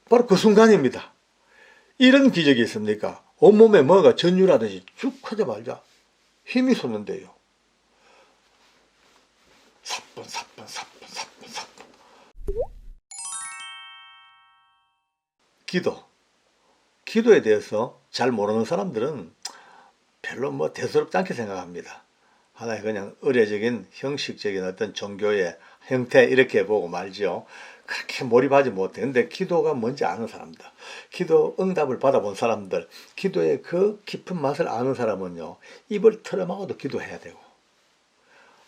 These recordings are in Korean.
바로 그 순간입니다. 이런 기적이 있습니까? 온몸에 뭐가 전율하듯이 쭉 하자마자 힘이 솟는데요. 3분, 3분, 3분, 3분, 3분. 기도에 대해서 잘 모르는 사람들은 별로 뭐 대수롭지 않게 생각합니다. 하나의 그냥 의례적인 형식적인 어떤 종교의 형태 이렇게 보고 말죠. 그렇게 몰입하지 못해. 근데 기도가 뭔지 아는 사람들, 기도 응답을 받아본 사람들, 기도의 그 깊은 맛을 아는 사람은요, 입을 털어막아도 기도해야 되고,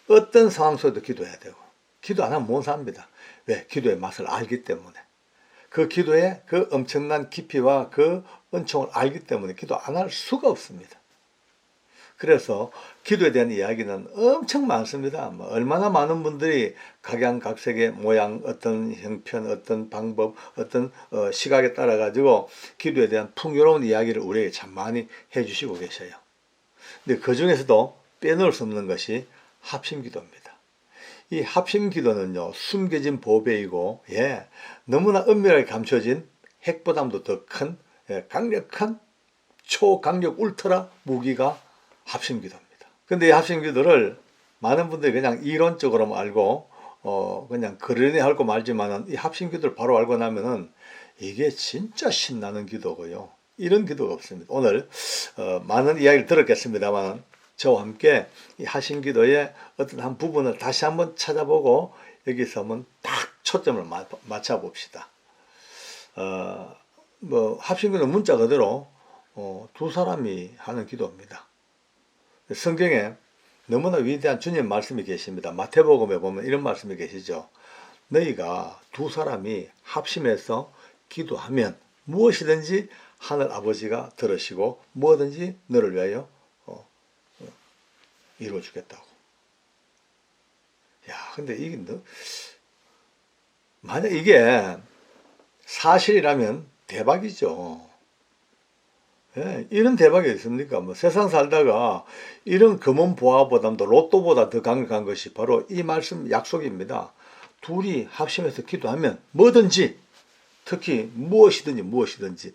어떤 상황 속에도 기도해야 되고, 기도 안 하면 못 삽니다. 왜? 기도의 맛을 알기 때문에. 그 기도의 그 엄청난 깊이와 그 은총을 알기 때문에 기도 안 할 수가 없습니다. 그래서 기도에 대한 이야기는 엄청 많습니다. 얼마나 많은 분들이 각양각색의 모양, 어떤 형편, 어떤 방법, 어떤 시각에 따라 가지고 기도에 대한 풍요로운 이야기를 우리에게 참 많이 해주시고 계셔요. 근데 그 중에서도 빼놓을 수 없는 것이 합심기도입니다. 이 합심기도는요, 숨겨진 보배이고, 너무나 은밀하게 감춰진 핵보다도 더 큰 강력한 초강력 울트라 무기가 합심기도입니다. 근데 이 합심기도를 많은 분들이 그냥 이론적으로만 알고 그냥 그러니 하고 말지만은 이 합심기도를 바로 알고 나면은 이게 진짜 신나는 기도고요. 이런 기도가 없습니다. 오늘 많은 이야기를 들었겠습니다만 저와 함께 이 합심기도의 어떤 한 부분을 다시 한번 찾아보고 여기서 한번 딱 초점을 맞춰 봅시다. 합심기도 문자 그대로 두 사람이 하는 기도입니다. 성경에 너무나 위대한 주님 말씀이 계십니다. 마태복음에 보면 이런 말씀이 계시죠. 너희가 두 사람이 합심해서 기도하면 무엇이든지 하늘 아버지가 들으시고 뭐든지 너를 위하여 이루어주겠다고. 근데 이게 만약 이게 사실이라면 대박이죠. 이런 대박이 있습니까? 세상 살다가 이런 금은 보화보다도 로또보다 더 강력한 것이 바로 이 말씀 약속입니다. 둘이 합심해서 기도하면 뭐든지, 특히 무엇이든지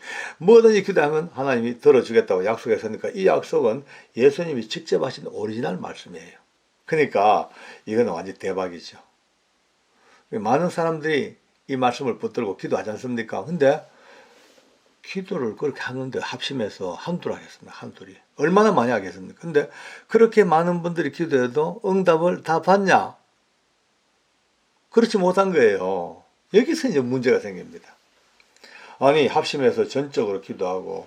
기도하면 하나님이 들어주겠다고 약속했으니까 이 약속은 예수님이 직접 하신 오리지널 말씀이에요. 그러니까 이건 완전 대박이죠. 많은 사람들이 이 말씀을 붙들고 기도하지 않습니까? 근데 기도를 그렇게 하는데 합심해서 한둘 하겠습니다. 한둘이. 얼마나 많이 하겠습니까? 근데 그렇게 많은 분들이 기도해도 응답을 다 받냐? 그렇지 못한 거예요. 여기서 이제 문제가 생깁니다. 아니, 합심해서 전적으로 기도하고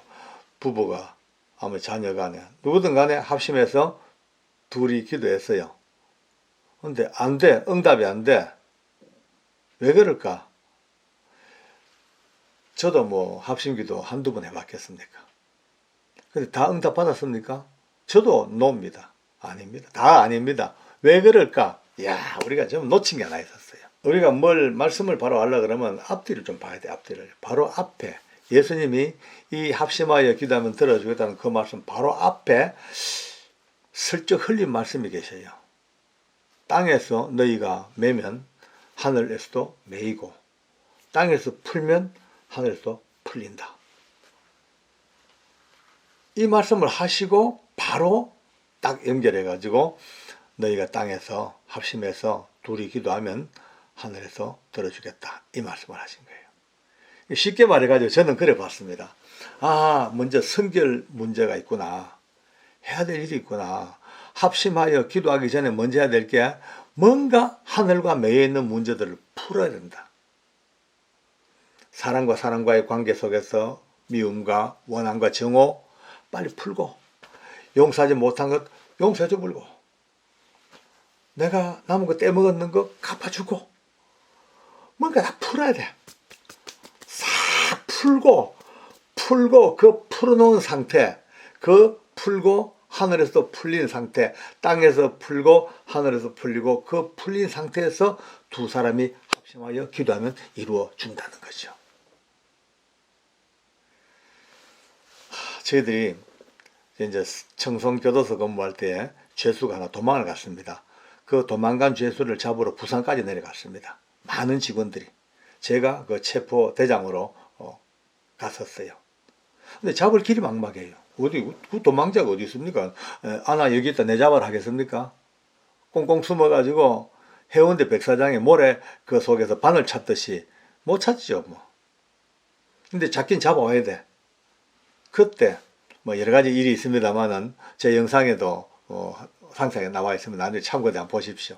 부부가 아무 자녀 간에 누구든 간에 합심해서 둘이 기도했어요. 근데 안 돼. 응답이 안 돼. 왜 그럴까? 저도 합심기도 한두 번 해봤겠습니까? 근데 다 응답 받았습니까? 저도 노입니다. 아닙니다. 다 아닙니다. 왜 그럴까? 우리가 좀 놓친 게 하나 있었어요. 우리가 말씀을 바로 하려고 그러면 앞뒤를 좀 봐야 돼, 앞뒤를. 바로 앞에. 예수님이 이 합심하여 기도하면 들어주겠다는 그 말씀 바로 앞에 슬쩍 흘린 말씀이 계셔요. 땅에서 너희가 매면 하늘에서도 매이고, 땅에서 풀면 하늘에서 풀린다. 이 말씀을 하시고 바로 딱 연결해가지고 너희가 땅에서 합심해서 둘이 기도하면 하늘에서 들어주겠다. 이 말씀을 하신 거예요. 쉽게 말해가지고 저는 그래 봤습니다. 먼저 성결 문제가 있구나. 해야 될 일이 있구나. 합심하여 기도하기 전에 먼저 해야 될 게 뭔가 하늘과 매여 있는 문제들을 풀어야 된다. 사람과 사람과의 관계 속에서 미움과 원한과 정오 빨리 풀고, 용서하지 못한 것 용서해줘 불고, 내가 남은 거 떼먹었는 거 갚아주고, 뭔가 다 풀어야 돼. 싹 풀고 그 풀어놓은 상태, 그 풀고 하늘에서 풀린 상태, 땅에서 풀고 하늘에서 풀리고 그 풀린 상태에서 두 사람이 합심하여 기도하면 이루어준다는 거죠. 저희들이 이제 청송교도소 근무할 때 죄수가 하나 도망을 갔습니다. 그 도망간 죄수를 잡으러 부산까지 내려갔습니다. 많은 직원들이. 제가 그 체포 대장으로 갔었어요. 근데 잡을 길이 막막해요. 어디 그 도망자가 어디 있습니까? 아나 여기 있다 내 잡아라 하겠습니까? 꽁꽁 숨어가지고 해운대 백사장에 모래 그 속에서 바늘 찾듯이 못 찾죠 뭐. 근데 잡긴 잡아와야 돼. 그때 뭐 여러 가지 일이 있습니다만은 제 영상에도 상상에 나와 있으면 나중에 참고해 한번 보십시오.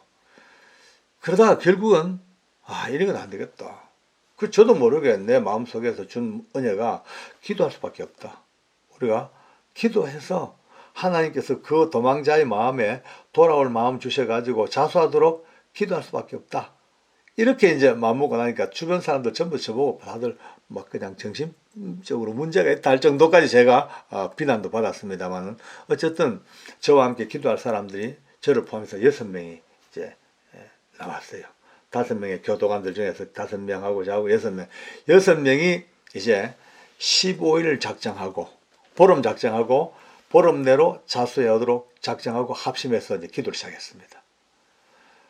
그러다가 결국은 이런 건 안 되겠다. 그 저도 모르게 내 마음속에서 준 은혜가 기도할 수밖에 없다. 우리가 기도해서 하나님께서 그 도망자의 마음에 돌아올 마음 주셔가지고 자수하도록 기도할 수밖에 없다. 이렇게 이제 마음먹고 나니까 주변 사람들 전부 저보고 다들 막 그냥 정신적으로 문제가 있다 할 정도까지 제가 비난도 받았습니다만은 어쨌든 저와 함께 기도할 사람들이 저를 포함해서 6명이 이제 나왔어요. 5명의 교도관들 중에서 5명하고 저하고 6명. 6명이 이제 15일 작정하고 보름 작정하고 보름 내로 자수하도록 작정하고 합심해서 이제 기도를 시작했습니다.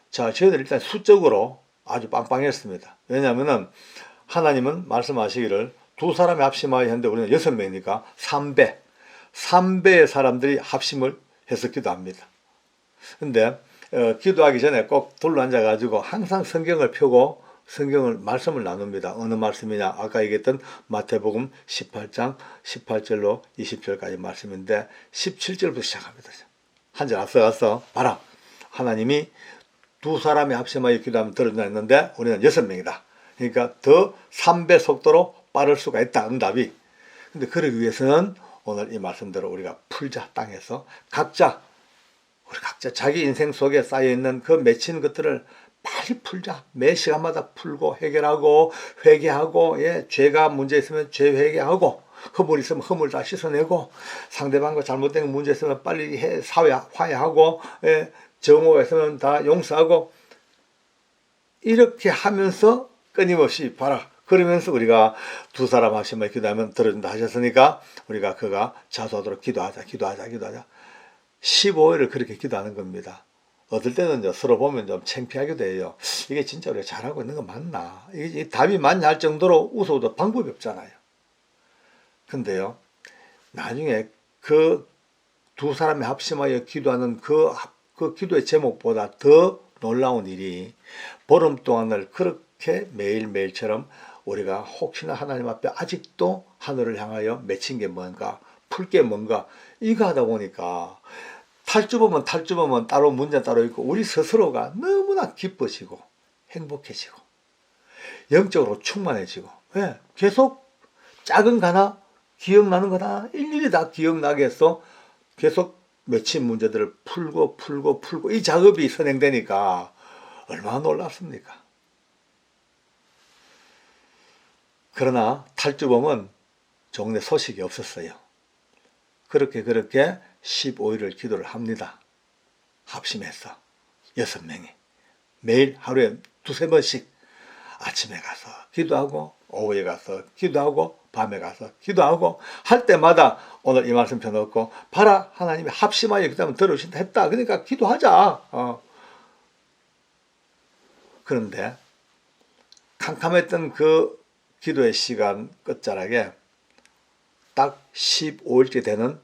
자, 저희들 일단 수적으로 아주 빵빵했습니다. 왜냐하면은 하나님은 말씀하시기를 2사람이 합심하여 했는데 우리는 6명이니까 3배의 사람들이 합심을 해서 기도합니다. 근데 기도하기 전에 꼭 둘러앉아 가지고 항상 성경을 펴고 성경을 말씀을 나눕니다. 어느 말씀이냐? 아까 얘기했던 마태복음 18장 18절로 20절까지 말씀인데 17절부터 시작합니다. 한 절 앞서가서 봐라. 하나님이 2사람이 합심하여 기도하면 들어준다 했는데 우리는 6명이다. 그러니까 더 3배 속도로 빠를 수가 있다. 응답이. 근데 그러기 위해서는 오늘 이 말씀대로 우리가 풀자. 땅에서 우리 각자 자기 인생 속에 쌓여있는 그 맺힌 것들을 빨리 풀자. 매 시간마다 풀고 해결하고 회개하고 죄가 문제 있으면 죄 회개하고 허물 있으면 허물 다 씻어내고 상대방과 잘못된 문제 있으면 빨리 화해하고 정오가 있으면 다 용서하고 이렇게 하면서 끊임없이 봐라. 그러면서 우리가 2사람 합심하여 기도하면 들어준다 하셨으니까 우리가 그가 자수하도록 기도하자. 15일을 그렇게 기도하는 겁니다. 어떨 때는 서로 보면 좀 창피하기도 해요. 이게 진짜 우리가 잘하고 있는 거 맞나? 이게 답이 맞냐 할 정도로 웃어도 방법이 없잖아요. 근데요, 나중에 그 2사람이 합심하여 기도하는 그 기도의 제목보다 더 놀라운 일이 보름 동안을 그렇게 매일매일처럼 우리가 혹시나 하나님 앞에 아직도 하늘을 향하여 맺힌 게 뭔가, 풀 게 뭔가, 이거 하다 보니까 탈주범은 따로 문제 따로 있고 우리 스스로가 너무나 기뻐지고 행복해지고 영적으로 충만해지고 계속 작은 거나 기억나는 거다 일일이 다 기억나게 해서 계속 맺힌 문제들을 풀고 이 작업이 선행되니까 얼마나 놀랍습니까? 그러나 탈주범은 종래 소식이 없었어요. 그렇게 15일을 기도를 합니다. 합심해서 6명이 매일 하루에 2-3번씩 아침에 가서 기도하고 오후에 가서 기도하고 밤에 가서 기도하고 할 때마다 오늘 이 말씀 펴놓고 봐라 하나님이 합심하여 기도하면 들어오신다 했다. 그러니까 기도하자. 그런데 캄캄했던 그 기도의 시간 끝자락에 딱 15일째 되는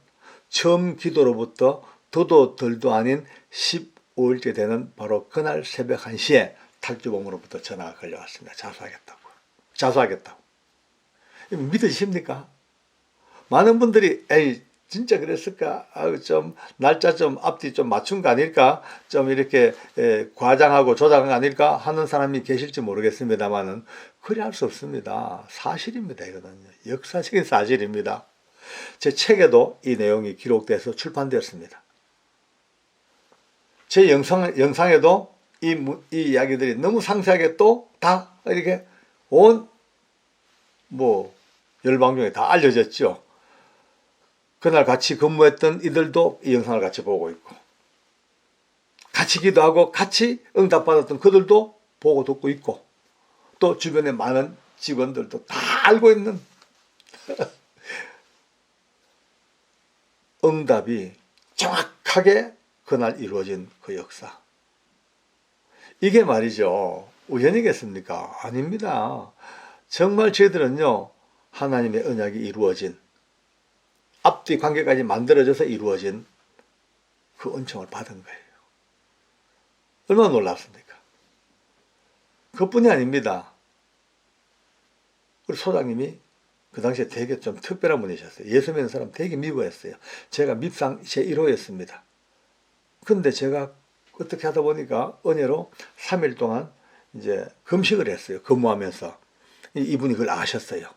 처음 기도로부터 더도 덜도 아닌 15일째 되는 바로 그날 새벽 1시에 탈주범으로부터 전화가 걸려왔습니다. 자수하겠다고. 믿으십니까? 많은 분들이 에이 진짜 그랬을까? 좀 날짜 좀 앞뒤 좀 맞춘 거 아닐까? 좀 이렇게 과장하고 조작한 거 아닐까? 하는 사람이 계실지 모르겠습니다만은 그리 할 수 없습니다. 사실입니다. 이거는요. 역사적인 사실입니다. 제 책에도 이 내용이 기록돼서 출판되었습니다. 제 영상에도 이 이야기들이 너무 상세하게 또 다 이렇게 온 열방중에 다 알려졌죠. 그날 같이 근무했던 이들도 이 영상을 같이 보고 있고 같이 기도하고 같이 응답받았던 그들도 보고 듣고 있고 또 주변에 많은 직원들도 다 알고 있는 응답이 정확하게 그날 이루어진 그 역사. 이게 말이죠. 우연이겠습니까? 아닙니다. 정말 저희들은요. 하나님의 언약이 이루어진, 앞뒤 관계까지 만들어져서 이루어진 그 은총을 받은 거예요. 얼마나 놀랍습니까? 그뿐이 아닙니다. 우리 소장님이 그 당시에 되게 좀 특별한 분이셨어요. 예수 믿는 사람 되게 미워했어요. 제가 밉상 제1호였습니다. 근데 제가 어떻게 하다 보니까 은혜로 3일 동안 이제 금식을 했어요. 근무하면서. 이분이 그걸 아셨어요.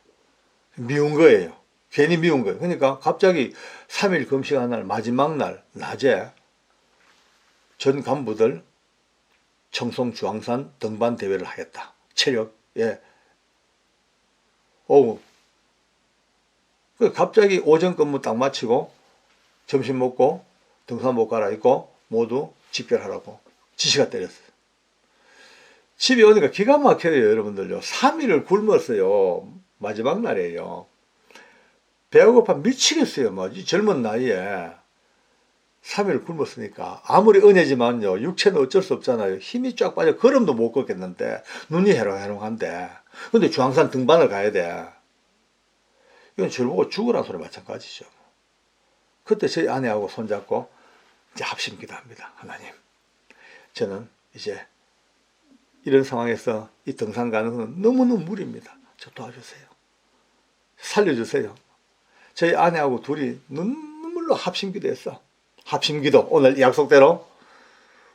미운 거예요. 괜히 미운 거예요. 그러니까 갑자기 3일 금식하는 날, 마지막 날, 낮에 전 간부들 청송 주황산 등반 대회를 하겠다. 체력에. 오후. 갑자기 오전 근무 딱 마치고 점심 먹고 등산복 갈아입고 모두 집결하라고 지시가 때렸어요. 집에 오니까 기가 막혀요, 여러분들요. 3일을 굶었어요. 마지막 날이에요. 배가 고파 미치겠어요. 뭐 젊은 나이에 3일 굶었으니까. 아무리 은혜지만요, 육체는 어쩔 수 없잖아요. 힘이 쫙 빠져 걸음도 못 걷겠는데 눈이 해롱해롱한데, 근데 주황산 등반을 가야 돼. 이건 저를 보고 죽으라는 소리 마찬가지죠. 그때 저희 아내하고 손잡고 이제 합심 기도합니다. 하나님, 저는 이제 이런 상황에서 이 등산 가는 건 너무너무 무리입니다. 저 도와주세요. 살려주세요. 저희 아내하고 둘이 눈물로 합심 기도했어. 합심 기도, 오늘 약속대로.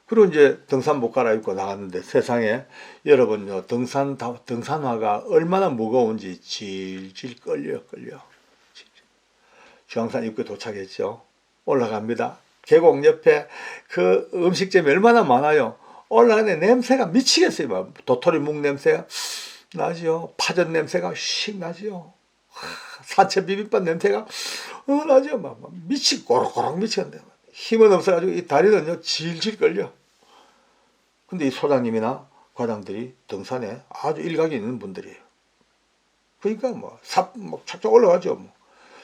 그리고 이제 등산복 갈아입고 나갔는데 세상에 여러분요, 등산화가 얼마나 무거운지 질질 끌려. 주황산 입구에 도착했죠. 올라갑니다. 계곡 옆에 그 음식점이 얼마나 많아요. 올라가는 냄새가 미치겠어요. 막 도토리 묵 냄새가 나지요. 파전 냄새가 씩 나지요. 사채 비빔밥 냄새가 나죠. 막 꼬락꼬락 미치겠네. 힘은 없어가지고 이 다리는요 질질 끌려. 근데 이 소장님이나 과장들이 등산에 아주 일각이 있는 분들이에요. 그러니까 뭐 착착 올라가죠. 뭐.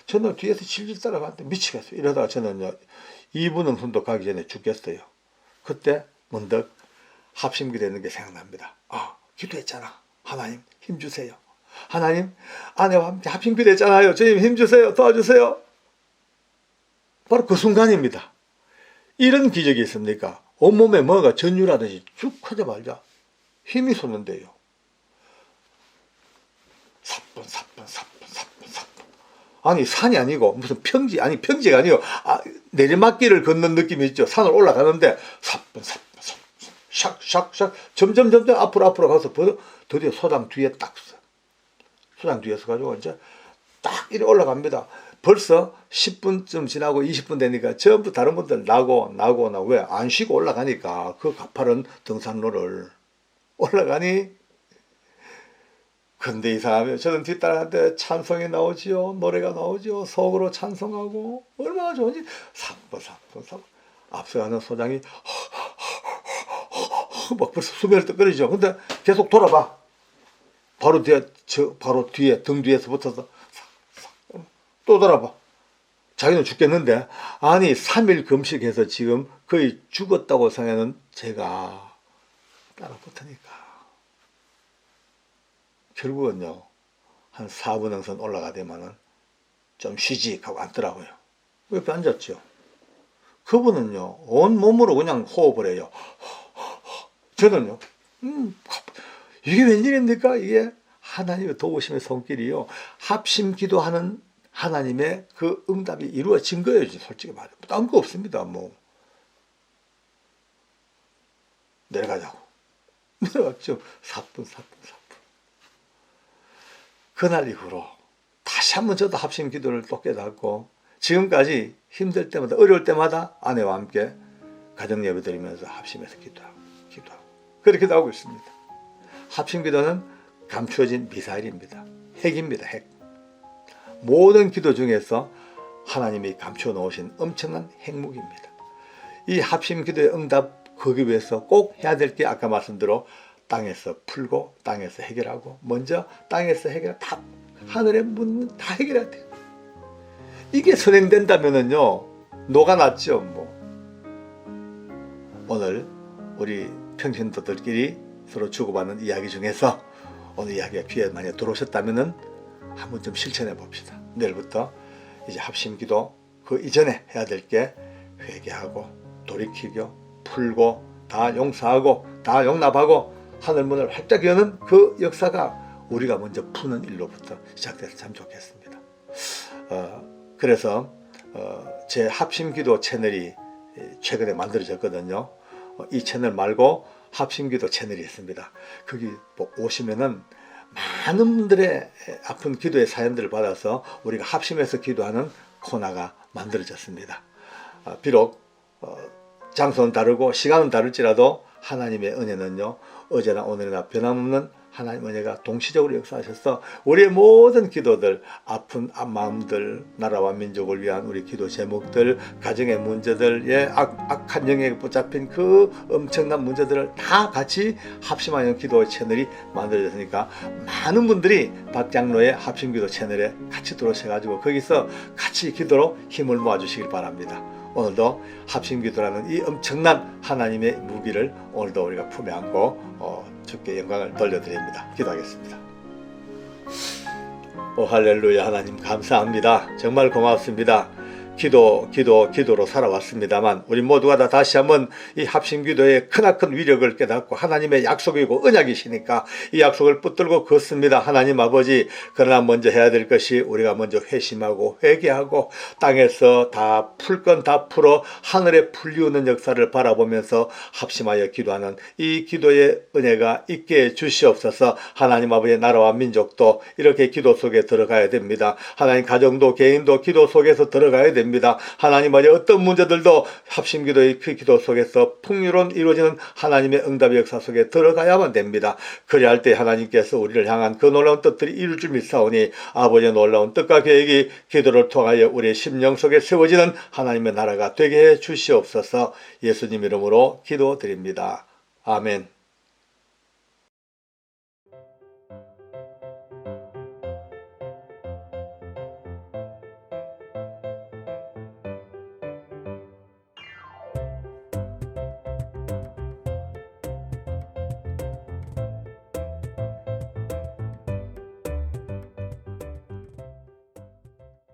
저는 뒤에서 질질 따라가는데 미치겠어요. 이러다가 저는요 2분 응선도 가기 전에 죽겠어요. 그때 문득 합심기 되는 게 생각납니다. 아, 기도했잖아. 하나님 힘주세요. 하나님 아내와 함께 합심기 됐잖아요. 주님 힘주세요. 도와주세요. 바로 그 순간입니다. 이런 기적이 있습니까? 온몸에 뭐가 전율하듯이 쭉 커져말자 힘이 솟는데요. 사뿐. 아니 산이 아니고 무슨 평지, 아니 평지가 아니고 내리막길을 걷는 느낌이 있죠. 산을 올라가는데 사뿐 샥 점점 앞으로 가서 드디어 소장 뒤에 딱 서. 소장 뒤에서 가지고 이제 딱 이렇게 올라갑니다. 벌써 10분쯤 지나고 20분 되니까 전부 다른 분들 나고 왜 안 쉬고 올라가니까 그 가파른 등산로를 올라가니. 근데 이상하면 저는 뒷따라하는데 찬송이 나오지요. 노래가 나오지요. 속으로 찬송하고 얼마나 좋은지 사뿐. 앞서가는 소장이 막 벌써 수면을 떠끓이죠. 근데 계속 돌아봐. 바로 뒤에 등 뒤에서 붙어서 또 돌아봐. 자기는 죽겠는데 아니 3일 금식해서 지금 거의 죽었다고 생각하는 제가 따라 붙으니까 결국은요 한 4분 응선 올라가되면은 좀 쉬지 하고 앉더라고요. 옆에 앉았죠. 그분은요 온 몸으로 그냥 호흡을 해요. 저는요 이게 웬일입니까? 이게 하나님의 도우심의 손길이요. 합심 기도하는 하나님의 그 응답이 이루어진 거예요. 솔직히 말해. 딴 거 없습니다. 뭐 내려가자고. 내려갔죠. 사뿐. 그날 이후로 다시 한번 저도 합심 기도를 또 깨닫고 지금까지 힘들 때마다 어려울 때마다 아내와 함께 가정 예배 드리면서 합심해서 기도하고 그렇게 나오고 있습니다. 합심 기도는 감추어진 미사일입니다. 핵입니다. 핵. 모든 기도 중에서 하나님이 감추어 놓으신 엄청난 핵무기입니다. 이 합심 기도의 응답 거기 위해서 꼭 해야 될 게 아까 말씀대로 땅에서 풀고 땅에서 해결하고 먼저 땅에서 다 하늘의 문 다 해결해야 돼요. 이게 선행된다면은요 녹아났죠. 뭐 오늘 우리 평신도들끼리 서로 주고받는 이야기 중에서 오늘 이야기가 귀에 많이 들어오셨다면은 한번 좀 실천해 봅시다. 내일부터 이제 합심기도 그 이전에 해야 될 게 회개하고 돌이키고 풀고 다 용서하고 다 용납하고 하늘문을 활짝 여는 그 역사가 우리가 먼저 푸는 일로부터 시작돼서 참 좋겠습니다. 그래서 제 합심기도 채널이 최근에 만들어졌거든요. 이 채널 말고 합심기도 채널이 있습니다. 거기 오시면은 많은 분들의 아픈 기도의 사연들을 받아서 우리가 합심해서 기도하는 코너가 만들어졌습니다. 비록 장소는 다르고 시간은 다를지라도 하나님의 은혜는요, 어제나 오늘이나 변함없는 하나님 은혜가 동시적으로 역사하셔서 우리의 모든 기도들, 아픈 마음들, 나라와 민족을 위한 우리 기도 제목들, 가정의 문제들, 악한 영역에 붙잡힌 그 엄청난 문제들을 다 같이 합심하는 기도 채널이 만들어졌으니까 많은 분들이 박장로의 합심기도 채널에 같이 들어오셔가지고 거기서 같이 기도로 힘을 모아주시길 바랍니다. 오늘도 합심기도라는 이 엄청난 하나님의 무기를 오늘도 우리가 품에 안고 주께 영광을 돌려드립니다. 기도하겠습니다. 오 할렐루야. 하나님 감사합니다. 정말 고맙습니다. 기도로 살아왔습니다만 우리 모두가 다 다시 한번 이 합심기도의 크나큰 위력을 깨닫고 하나님의 약속이고 언약이시니까 이 약속을 붙들고 걷습니다. 하나님 아버지, 그러나 먼저 해야 될 것이 우리가 먼저 회심하고 회개하고 땅에서 다 풀 건 다 풀어 하늘에 풀리우는 역사를 바라보면서 합심하여 기도하는 이 기도의 은혜가 있게 해 주시옵소서. 하나님 아버지의 나라와 민족도 이렇게 기도 속에 들어가야 됩니다. 하나님 가정도 개인도 기도 속에서 들어가야 됩니다. 하나님 아버지 어떤 문제들도 합심기도의 그 기도 속에서 풍요로운 이루어지는 하나님의 응답의 역사 속에 들어가야만 됩니다. 그래야 할 때 하나님께서 우리를 향한 그 놀라운 뜻들이 이룰 줄 믿사오니 아버지의 놀라운 뜻과 계획이 기도를 통하여 우리의 심령 속에 세워지는 하나님의 나라가 되게 해 주시옵소서. 예수님 이름으로 기도드립니다. 아멘.